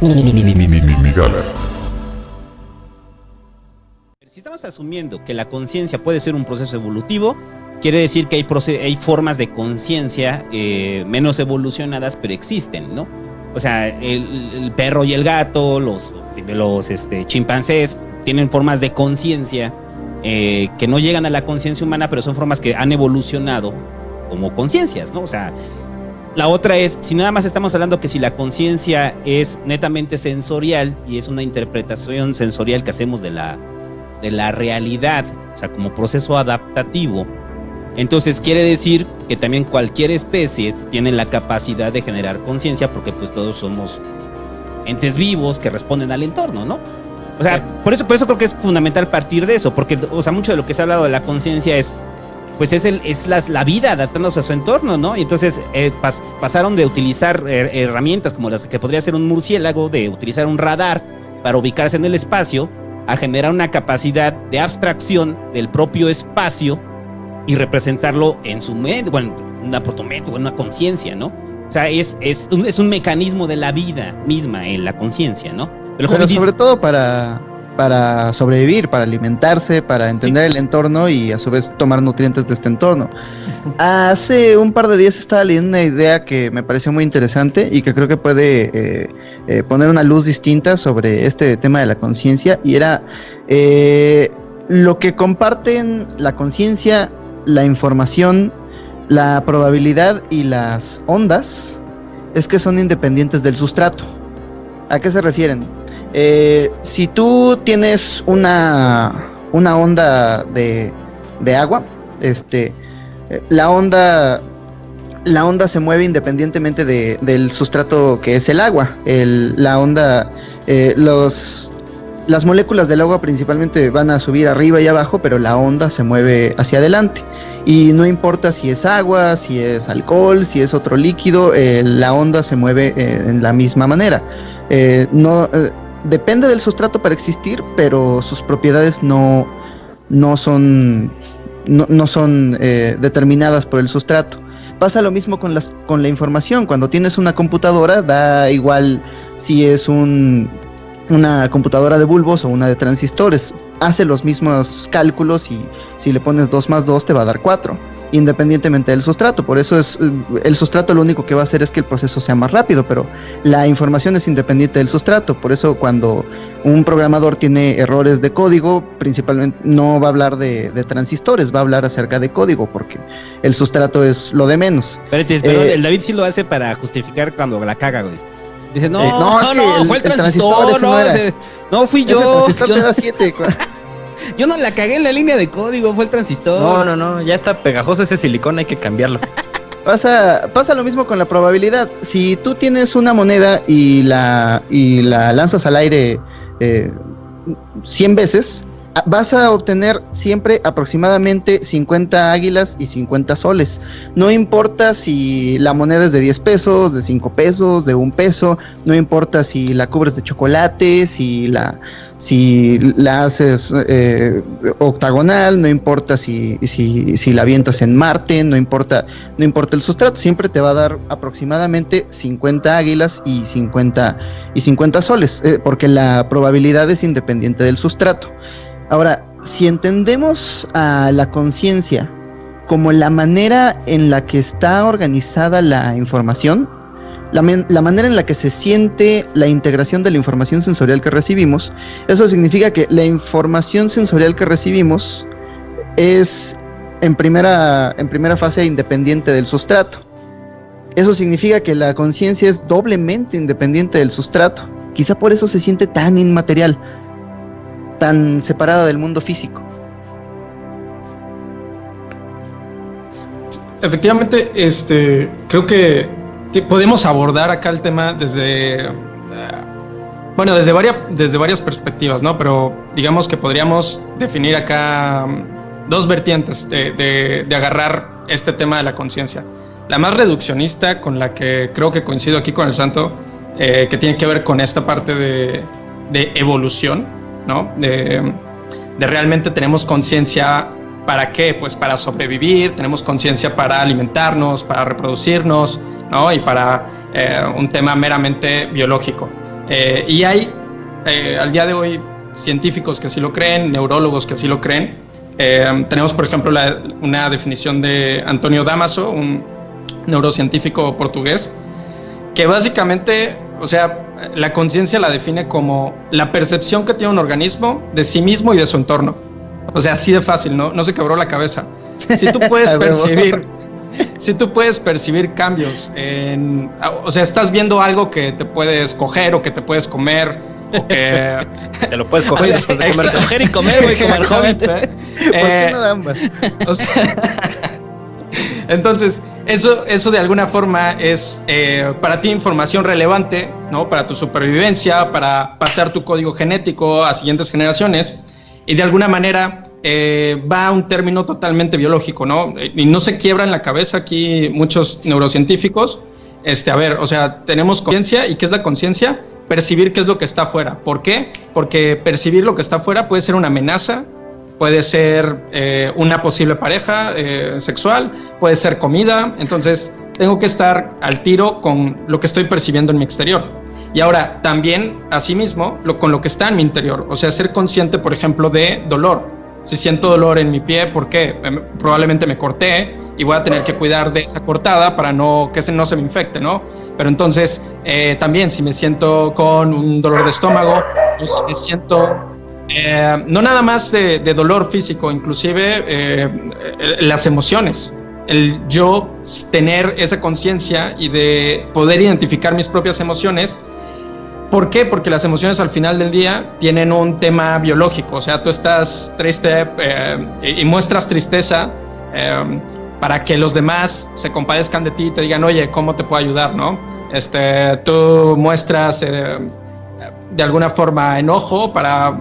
Migala. Si estamos asumiendo que la conciencia puede ser un proceso evolutivo, quiere decir que hay formas de conciencia menos evolucionadas, pero existen, ¿no? O sea, el perro y el gato, los chimpancés, tienen formas de conciencia que no llegan a la conciencia humana, pero son formas que han evolucionado como conciencias, ¿no? O sea, la otra es, si nada más estamos hablando que si la conciencia es netamente sensorial y es una interpretación sensorial que hacemos de la realidad, o sea, como proceso adaptativo, entonces quiere decir que también cualquier especie tiene la capacidad de generar conciencia, porque pues todos somos entes vivos que responden al entorno, ¿no? O sea, por eso creo que es fundamental partir de eso, porque, o sea, mucho de lo que se ha hablado de la conciencia es la vida adaptándose a su entorno, ¿no? Y entonces pasaron de utilizar herramientas como las que podría ser un murciélago, de utilizar un radar para ubicarse en el espacio, a generar una capacidad de abstracción del propio espacio y representarlo en su mente, bueno, una protomente, una conciencia, ¿no? O sea, es un mecanismo de la vida misma en la conciencia, ¿no? Pero sobre todo para sobrevivir, para alimentarse, para entender el entorno y a su vez tomar nutrientes de este entorno. Hace un par de días estaba leyendo una idea que me pareció muy interesante y que creo que puede poner una luz distinta sobre este tema de la conciencia, y era lo que comparten la conciencia, la información, la probabilidad y las ondas es que son independientes del sustrato. ¿A qué se refieren? Si tú tienes una onda de agua, la onda se mueve independientemente del sustrato que es el agua. La onda, las moléculas del agua principalmente van a subir arriba y abajo, pero la onda se mueve hacia adelante. Y no importa si es agua, si es alcohol, si es otro líquido, la onda se mueve en la misma manera. Depende del sustrato para existir, pero sus propiedades no son determinadas por el sustrato. Pasa lo mismo con la información. Cuando tienes una computadora, da igual si es una computadora de bulbos o una de transistores. Hace los mismos cálculos y si le pones 2 más 2 te va a dar 4, independientemente del sustrato. Por eso el sustrato lo único que va a hacer es que el proceso sea más rápido, pero la información es independiente del sustrato. Por eso cuando un programador tiene errores de código, principalmente no va a hablar de transistores, va a hablar acerca de código, porque el sustrato es lo de menos. Pero el David sí lo hace para justificar cuando la caga, güey. Dice, no, fue el transistor, no fui yo. El transistor te da 7. Yo no la cagué en la línea de código, fue el transistor. No, ya está pegajoso ese silicón, hay que cambiarlo. Pasa lo mismo con la probabilidad. Si tú tienes una moneda y la lanzas al aire 100 veces, vas a obtener siempre aproximadamente 50 águilas y 50 soles. No importa si la moneda es de 10 pesos, de 5 pesos, de 1 peso, no importa si la cubres de chocolate, si la haces octagonal, no importa si la avientas en Marte, no importa el sustrato, siempre te va a dar aproximadamente 50 águilas y 50 soles, porque la probabilidad es independiente del sustrato. Ahora, si entendemos a la conciencia como la manera en la que está organizada la información, la manera en la que se siente la integración de la información sensorial que recibimos, eso significa que la información sensorial que recibimos es en primera fase independiente del sustrato. Eso significa que la conciencia es doblemente independiente del sustrato. Quizá por eso se siente tan inmaterial, tan separada del mundo físico. Efectivamente, creo que podemos abordar acá el tema desde varias perspectivas, ¿no? Pero digamos que podríamos definir acá dos vertientes de agarrar este tema de la conciencia. La más reduccionista, con la que creo que coincido aquí con el Santo, que tiene que ver con esta parte de evolución, ¿no? De realmente tenemos conciencia. ¿Para qué? Pues para sobrevivir, tenemos conciencia para alimentarnos, para reproducirnos, ¿no? Y para un tema meramente biológico. Y hay, al día de hoy, científicos que así lo creen, neurólogos que así lo creen. Tenemos, por ejemplo, una definición de Antonio Damaso, un neurocientífico portugués, que básicamente, o sea, la conciencia la define como la percepción que tiene un organismo de sí mismo y de su entorno. O sea, así de fácil, no se quebró la cabeza. Si tú puedes percibir cambios o sea, estás viendo algo que te puedes coger o que te puedes comer o que te lo puedes coger, coger y comer, güey, como el Hobbit. ¿Por qué no ambas? O sea, entonces, eso de alguna forma es para ti información relevante, ¿no? Para tu supervivencia, para pasar tu código genético a siguientes generaciones, y de alguna manera va a un término totalmente biológico, ¿no? Y no se quiebra en la cabeza aquí muchos neurocientíficos. A ver, o sea, tenemos conciencia. ¿Y qué es la conciencia? Percibir qué es lo que está afuera. ¿Por qué? Porque percibir lo que está afuera puede ser una amenaza, puede ser una posible pareja sexual, puede ser comida. Entonces, tengo que estar al tiro con lo que estoy percibiendo en mi exterior. Y ahora, también, asimismo, con lo que está en mi interior. O sea, ser consciente, por ejemplo, de dolor. Si siento dolor en mi pie, ¿por qué? Probablemente me corté y voy a tener que cuidar de esa cortada para que no se me infecte, ¿no? Pero entonces, también, si me siento con un dolor de estómago, o si me siento... no nada más de dolor físico, inclusive las emociones. El yo tener esa conciencia y de poder identificar mis propias emociones. ¿Por qué? Porque las emociones al final del día tienen un tema biológico. O sea, tú estás triste y muestras tristeza para que los demás se compadezcan de ti y te digan, oye, ¿cómo te puedo ayudar? ¿No? Tú muestras de alguna forma enojo para,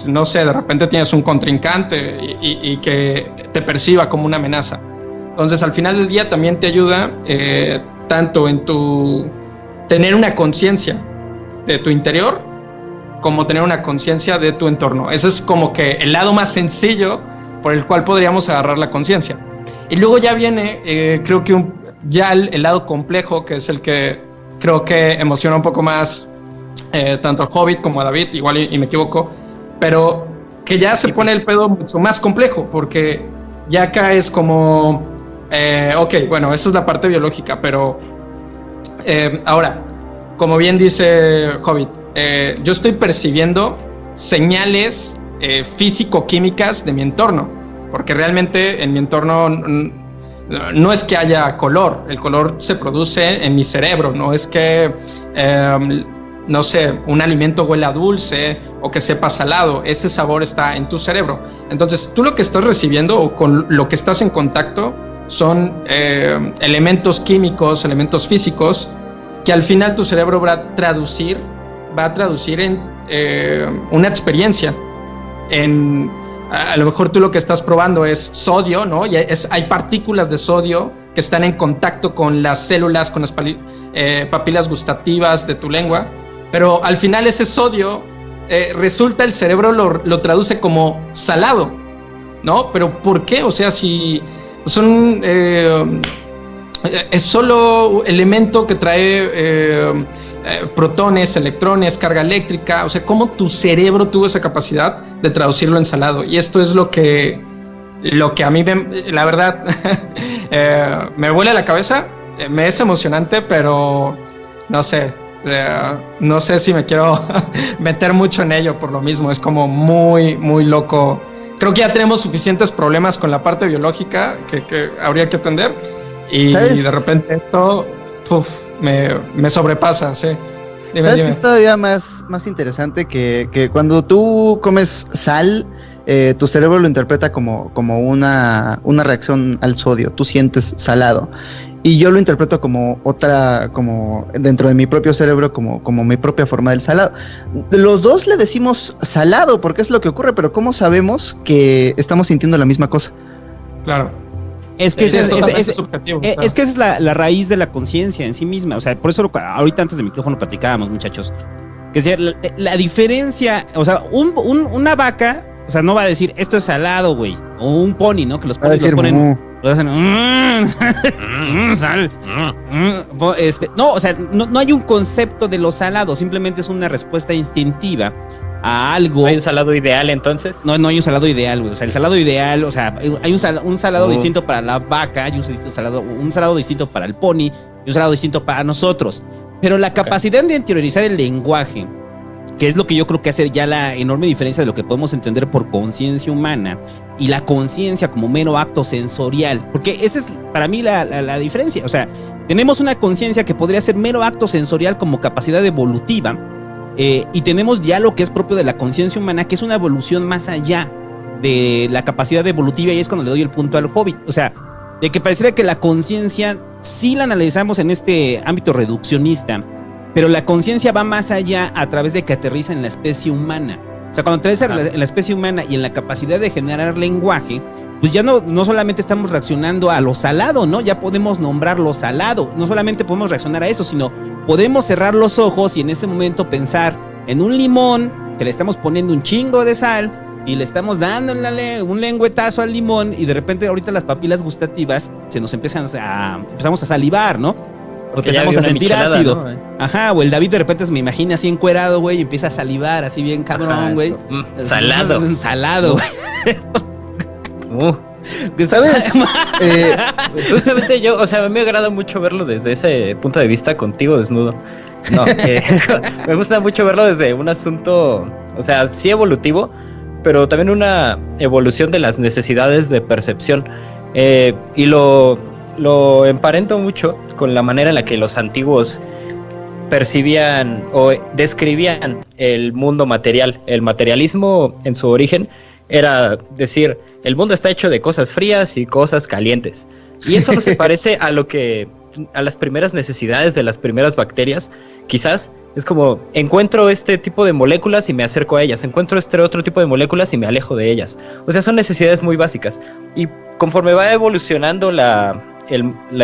no sé, de repente tienes un contrincante y que te perciba como una amenaza. Entonces, al final del día también te ayuda tanto en tener una conciencia de tu interior como tener una conciencia de tu entorno. Ese es como que el lado más sencillo por el cual podríamos agarrar la conciencia. Y luego ya viene, creo que ya el lado complejo, que es el que creo que emociona un poco más tanto al Hobbit como a David, igual y me equivoco, pero que ya se pone el pedo mucho más complejo, porque ya acá es como, ok, bueno, esa es la parte biológica, pero ahora, como bien dice Hobbit, yo estoy percibiendo señales físico-químicas de mi entorno, porque realmente en mi entorno no es que haya color, el color se produce en mi cerebro, no es que, no sé, un alimento huela dulce o que sepa salado, ese sabor está en tu cerebro. Entonces, tú lo que estás recibiendo o con lo que estás en contacto son elementos químicos, elementos físicos, que al final tu cerebro va a traducir en una experiencia. A lo mejor tú lo que estás probando es sodio, ¿no? Y hay partículas de sodio que están en contacto con las células, con las papilas gustativas de tu lengua, pero al final ese sodio resulta, el cerebro lo traduce como salado, ¿no? Pero ¿por qué? O sea, si son... es solo elemento que trae protones, electrones, carga eléctrica. O sea, cómo tu cerebro tuvo esa capacidad de traducirlo en salado. Y esto es lo que a mí, la verdad, me vuela la cabeza. Me es emocionante, pero no sé. No sé si me quiero meter mucho en ello por lo mismo. Es como muy, muy loco. Creo que ya tenemos suficientes problemas con la parte biológica que habría que atender. Y de repente esto me sobrepasa, sí. ¿Sabes qué es todavía más interesante? Que cuando tú comes sal, tu cerebro lo interpreta como una reacción al sodio. Tú sientes salado. Y yo lo interpreto como dentro de mi propio cerebro, como mi propia forma del salado. Los dos le decimos salado porque es lo que ocurre, pero ¿cómo sabemos que estamos sintiendo la misma cosa? Claro. Es que, subjetivo, claro. Es que esa es la raíz de la conciencia en sí misma. O sea, por eso ahorita antes del micrófono platicábamos, muchachos, que sea la diferencia. O sea, una vaca, o sea, no va a decir esto es salado, güey. O un pony, ¿no? Que los ponis los ponen. Lo hacen, sal. No, o sea, no hay un concepto de lo salado, simplemente es una respuesta instintiva a algo. ¿No hay un salado ideal entonces? No hay un salado ideal, güey. O sea, el salado ideal, o sea, hay un salado distinto para la vaca, hay un salado distinto para el pony y un salado distinto para nosotros. Pero la capacidad de interiorizar el lenguaje, que es lo que yo creo que hace ya la enorme diferencia de lo que podemos entender por conciencia humana y la conciencia como mero acto sensorial, porque esa es para mí la diferencia. O sea, tenemos una conciencia que podría ser mero acto sensorial como capacidad evolutiva, y tenemos ya lo que es propio de la conciencia humana, que es una evolución más allá de la capacidad evolutiva, y es cuando le doy el punto al Hobbit. O sea, de que pareciera que la conciencia sí la analizamos en este ámbito reduccionista, pero la conciencia va más allá a través de que aterriza en la especie humana. O sea, cuando aterriza en la especie humana y en la capacidad de generar lenguaje, pues ya no solamente estamos reaccionando a lo salado, ¿no? Ya podemos nombrar lo salado. No solamente podemos reaccionar a eso, sino podemos cerrar los ojos y en ese momento pensar en un limón, que le estamos poniendo un chingo de sal y le estamos dando un lengüetazo al limón, y de repente ahorita las papilas gustativas se nos empezamos a salivar, ¿no? Empezamos a sentir ácido. ¿No? Ajá, o el David de repente se me imagina así encuerado, güey, y empieza a salivar así bien cabrón, güey. Salado. Salado, güey. ¿Sabes? Justamente yo, o sea, me agrada mucho verlo desde ese punto de vista contigo desnudo. No, me gusta mucho verlo desde un asunto, o sea, sí evolutivo, pero también una evolución de las necesidades de percepción. Y lo emparento mucho con la manera en la que los antiguos percibían o describían el mundo material. El materialismo en su origen era decir, el mundo está hecho de cosas frías y cosas calientes. Y eso no se parece a las primeras necesidades de las primeras bacterias. Quizás es como, encuentro este tipo de moléculas y me acerco a ellas, encuentro este otro tipo de moléculas y me alejo de ellas. O sea, son necesidades muy básicas. Y conforme va evolucionando la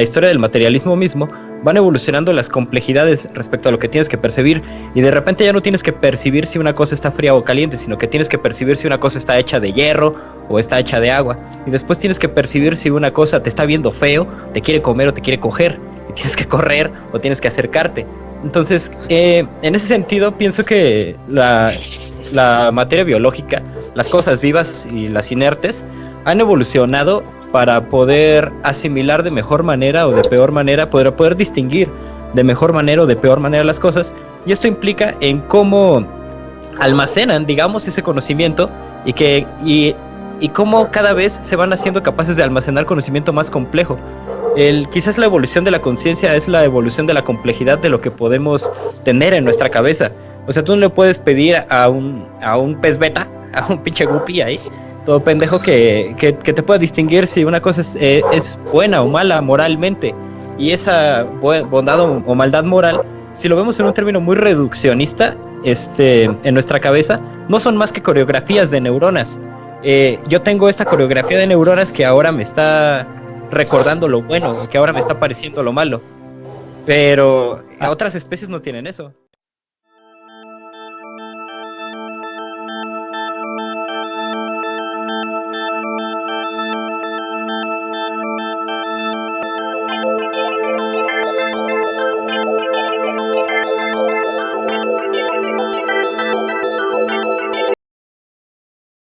historia del materialismo mismo, van evolucionando las complejidades respecto a lo que tienes que percibir, y de repente ya no tienes que percibir si una cosa está fría o caliente, sino que tienes que percibir si una cosa está hecha de hierro o está hecha de agua, y después tienes que percibir si una cosa te está viendo feo, te quiere comer o te quiere coger, y tienes que correr o tienes que acercarte. Entonces, en ese sentido pienso que la materia biológica, las cosas vivas y las inertes, han evolucionado para poder asimilar de mejor manera o de peor manera, poder distinguir de mejor manera o de peor manera las cosas, y esto implica en cómo almacenan, digamos, ese conocimiento, y cómo cada vez se van haciendo capaces de almacenar conocimiento más complejo. Quizás la evolución de la conciencia es la evolución de la complejidad de lo que podemos tener en nuestra cabeza. O sea, tú no le puedes pedir a un pez beta, a un pinche guppy ahí, todo pendejo, que te pueda distinguir si una cosa es buena o mala moralmente. Y esa bondad o maldad moral, si lo vemos en un término muy reduccionista, en nuestra cabeza, no son más que coreografías de neuronas. Yo tengo esta coreografía de neuronas que ahora me está recordando lo bueno y que ahora me está pareciendo lo malo. Pero otras especies no tienen eso.